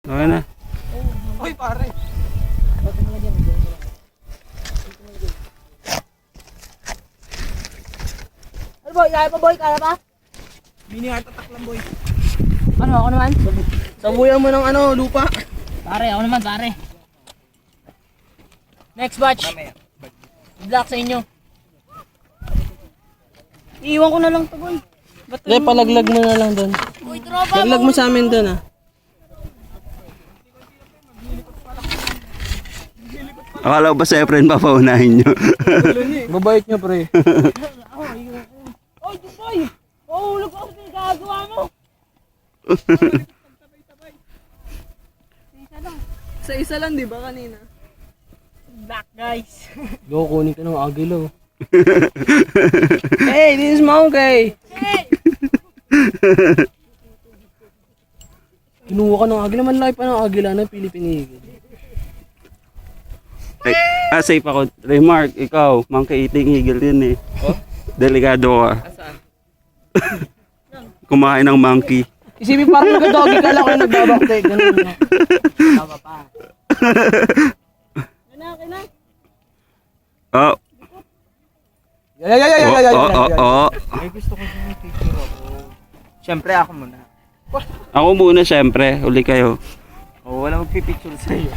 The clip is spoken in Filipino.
Okay na. Hoy, pare. Ano boy? Kaya pa boy? Kaya pa? Mini heart attack lang, boy. Ano? Ako naman? Sabuyan mo ng lupa. Pare, ako naman pare. Next batch. Good luck sa inyo. Iiwan ko na lang to boy. Hindi, palaglag mo na lang doon. Uy, tropa Palaglag mo sa amin doon, ah. Akala ko ba sa Efren papaunahin nyo? Babait nyo, pre. Oy, boy! Mahulog ako sa pinagagawa mo! Sa isa lang, di ba, kanina? Back, guys! Go, kunin ka ng agilo. Hey, this is Monkey! Hey! Kinuha ka ng agila. Man life pa ng agila na Philippine Eagle. Ay, safe ako. Remark, ikaw, monkey eating eagle din eh. Oh? Delikado ka. Kumain ng monkey. Isipin parang nag-doggy ka lang kayo nagbabakte. Ganun, no? Tama pa. Kina? Oh, oh. Ay, gusto ko yung picture ako. Siyempre, ako muna. Ako muna syempre, uli kayo. Oh, wala magpipicture sa'yo.